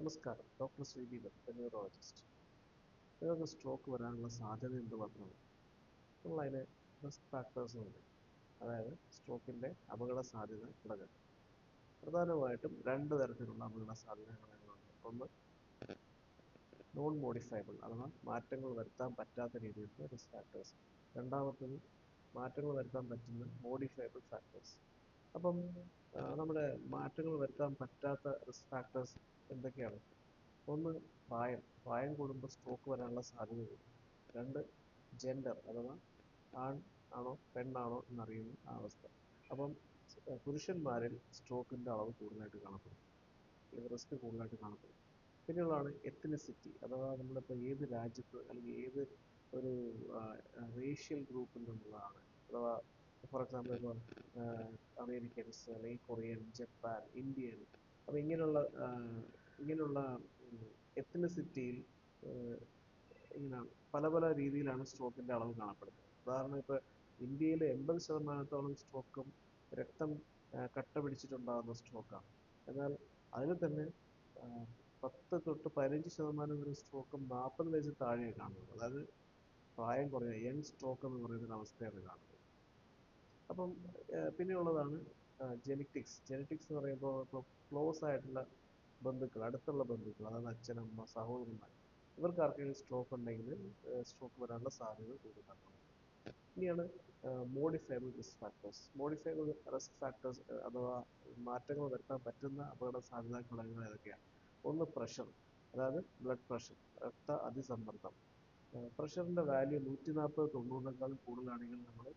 നമസ്കാരം, doctor ശ്രീദീപൻ, neurologist. നിങ്ങൾക്ക് stroke വരാനുള്ള സാധ്യത എന്ത് മാത്രമാണ്? നമ്മളതിന് റിസ്ക് ഫാക്ടേഴ്സ് ഉണ്ട്. അതായത് സ്ട്രോക്കിൻ്റെ അപകട സാധ്യത ഘടകങ്ങൾ. പ്രധാനമായിട്ടും രണ്ട് തരത്തിലുള്ള അപകട സാധ്യത ഘടകങ്ങളുണ്ട്. ഒന്ന് നോൺ മോഡിഫയബിൾ അഥവാ മാറ്റങ്ങൾ വരുത്താൻ പറ്റാത്ത രീതിയിലുള്ള റിസ്ക് ഫാക്ടേഴ്സ്. രണ്ടാമത്തത് മാറ്റങ്ങൾ വരുത്താൻ പറ്റുന്ന മോഡിഫയബിൾ ഫാക്ടേഴ്സ്. അപ്പം നമ്മുടെ മാറ്റങ്ങൾ വരുത്താൻ പറ്റാത്ത റിസ്ക് ഫാക്ടേഴ്സ് എന്തൊക്കെയാണ്? ഒന്ന് പ്രായം കൂടുമ്പോൾ സ്ട്രോക്ക് വരാനുള്ള സാധ്യത കൂടും. രണ്ട് ജെൻഡർ അഥവാ ആൺ ആണോ പെണ്ണാണോ എന്നറിയുന്ന ആ അവസ്ഥ. അപ്പം പുരുഷന്മാരിൽ സ്ട്രോക്കിൻ്റെ അളവ് കൂടുതലായിട്ട് കാണപ്പെടും, അല്ലെങ്കിൽ റിസ്ക് കൂടുതലായിട്ട് കാണപ്പെടും. പിന്നെയുള്ളതാണ് എത്നിസിറ്റി അഥവാ നമ്മളിപ്പോൾ ഏത് രാജ്യത്ത് അല്ലെങ്കിൽ ഏത് ഒരു റേഷ്യൽ ഗ്രൂപ്പിൽ നിന്നുള്ളതാണ്. അഥവാ ഫോർ എക്സാമ്പിൾ ഇപ്പോൾ അമേരിക്കൻസ് അല്ലെങ്കിൽ കൊറിയൻ, ജപ്പാൻ, ഇന്ത്യൻ. അപ്പോൾ ഇങ്ങനെയുള്ള എത്നിസിറ്റിയിൽ ഇങ്ങനെ പല പല രീതിയിലാണ് സ്ട്രോക്കിൻ്റെ അളവ് കാണപ്പെടുന്നത്. ഉദാഹരണം ഇപ്പോൾ ഇന്ത്യയിൽ 80% സ്ട്രോക്കും രക്തം കട്ട പിടിച്ചിട്ടുണ്ടാകുന്ന സ്ട്രോക്കാണ്. എന്നാൽ അതിൽ തന്നെ 10 തൊട്ട് 15% വരെ സ്ട്രോക്കും 40 വയസ്സിൽ താഴെയാണ് കാണുന്നത്. അതായത് പ്രായം കുറഞ്ഞ യങ് സ്ട്രോക്ക് എന്ന് പറയുന്ന അവസ്ഥയാണ് കാണുന്നത്. അപ്പം പിന്നെയുള്ളതാണ് ജെനറ്റിക്സ്. ജെനറ്റിക്സ് എന്ന് പറയുമ്പോൾ ഇപ്പോൾ ക്ലോസ് ആയിട്ടുള്ള ബന്ധുക്കൾ, അടുത്തുള്ള ബന്ധുക്കൾ, അതായത് അച്ഛനമ്മ, സഹോദരന്മാർ, ഇവർക്ക് ആർക്കെങ്കിലും സ്ട്രോക്ക് ഉണ്ടെങ്കിൽ സ്ട്രോക്ക് വരാനുള്ള സാധ്യത കൂടുതലാണ്. ഇനിയാണ് modifiable risk factors. Modifiable risk factors അഥവാ മാറ്റങ്ങൾ വരുത്താൻ പറ്റുന്ന അപകട സാധ്യതാ ഘടകങ്ങൾ ഏതൊക്കെയാണ്? ഒന്ന് പ്രഷർ, അതായത് ബ്ലഡ് പ്രഷർ, രക്ത അതിസമ്മർദ്ദം. പ്രഷറിൻ്റെ വാല്യൂ 140/90 കൂടുതലാണെങ്കിൽ നമ്മൾ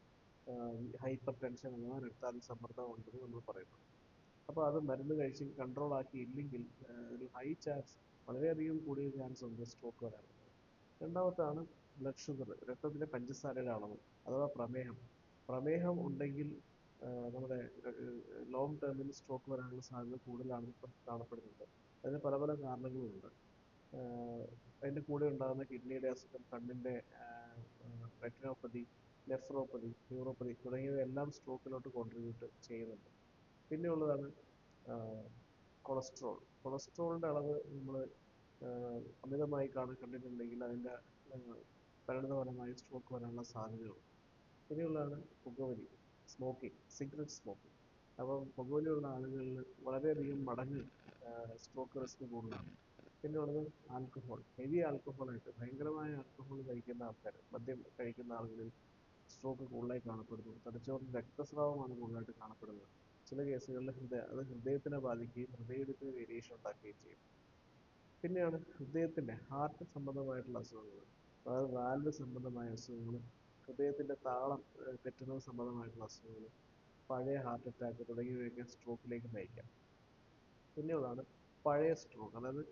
ഹൈപ്പർ ടെൻഷൻ അഥവാ രക്താതിസമ്മർദ്ദം ഉണ്ടെന്ന് നമ്മൾ പറയുന്നു. അപ്പോൾ അത് മരുന്ന് കഴിച്ച് കൺട്രോൾ ആക്കിയില്ലെങ്കിൽ ഒരു ഹൈ ചാൻസ്, വളരെയധികം കൂടിയ ചാൻസ് ഉണ്ട് സ്ട്രോക്ക് വരാനുള്ളത്. രണ്ടാമത്താണ് ബ്ലഡ് ഷുഗർ, രക്തത്തിലെ പഞ്ചസാരയുടെ അളവ് അഥവാ പ്രമേഹം. പ്രമേഹം ഉണ്ടെങ്കിൽ നമ്മുടെ ലോങ് ടേമിൽ സ്ട്രോക്ക് വരാനുള്ള സാധ്യത കൂടുതലാണെന്ന് ഇപ്പം കാണപ്പെടുന്നുണ്ട്. അതിന് പല പല കാരണങ്ങളുമുണ്ട്. അതിൻ്റെ കൂടെ ഉണ്ടാകുന്ന കിഡ്നിയുടെ അസുഖം, കണ്ണിൻ്റെ റെറ്റിനോപ്പതി, നെഫ്രോപ്പതി, ന്യൂറോപ്പതി തുടങ്ങിയവയെല്ലാം സ്ട്രോക്കിലോട്ട് കോൺട്രിബ്യൂട്ട് ചെയ്യുന്നുണ്ട്. പിന്നെയുള്ളതാണ് കൊളസ്ട്രോൾ. കൊളസ്ട്രോളിൻ്റെ അളവ് നമ്മൾ അമിതമായി കണ്ടിട്ടുണ്ടെങ്കിൽ അതിൻ്റെ പരിണിതഫലമായി സ്ട്രോക്ക് വരാനുള്ള സാധ്യതയുണ്ട്. പിന്നെയുള്ളതാണ് പുകവലി, സ്മോക്കിംഗ്, സിഗരറ്റ് സ്മോക്കിംഗ്. അപ്പം പുകവലിയുള്ള ആളുകളിൽ വളരെയധികം മടങ്ങ് സ്ട്രോക്ക് റിസ്ക് കൂടുതലാണ്. പിന്നെയുള്ളത് ആൽക്കഹോൾ, ഹെവി ആൽക്കഹോളായിട്ട് ഭയങ്കരമായ ആൽക്കഹോൾ കഴിക്കുന്ന ആൾക്കാർ, മദ്യം കഴിക്കുന്ന ആളുകളിൽ സ്ട്രോക്ക് കൂടുതലായി കാണപ്പെടുന്നു. തലച്ചോറിൽ രക്തസ്രാവമാണ് കൂടുതലായിട്ട് കാണപ്പെടുന്നത്. ചില കേസുകളിൽ ഹൃദയത്തിനെ ബാധിക്കുകയും ഹൃദയത്തിന് വേരിയേഷൻ ഉണ്ടാക്കുകയും ചെയ്യും. പിന്നെയാണ് ഹൃദയത്തിൻ്റെ ഹാർട്ട് സംബന്ധമായിട്ടുള്ള അസുഖങ്ങൾ, അതായത് വാൽവ് സംബന്ധമായ അസുഖങ്ങൾ, ഹൃദയത്തിൻ്റെ താളം തെറ്റുന്നത് സംബന്ധമായിട്ടുള്ള അസുഖങ്ങൾ, പഴയ ഹാർട്ട് അറ്റാക്ക് തുടങ്ങിയവയൊക്കെ സ്ട്രോക്കിലേക്ക് നയിക്കാം. പിന്നെയുള്ളതാണ് പഴയ സ്ട്രോക്ക്, അതായത്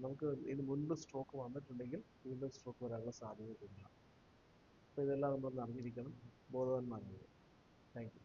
നമുക്ക് ഇതിന് മുൻപ് സ്ട്രോക്ക് വന്നിട്ടുണ്ടെങ്കിൽ വീണ്ടും സ്ട്രോക്ക് വരാനുള്ള സാധ്യത കൂടുതലാണ്. അപ്പോൾ ഇതെല്ലാം നമ്മൾ അറിഞ്ഞിരിക്കണം, ബോധവാന്മാരാകുക. Thank you.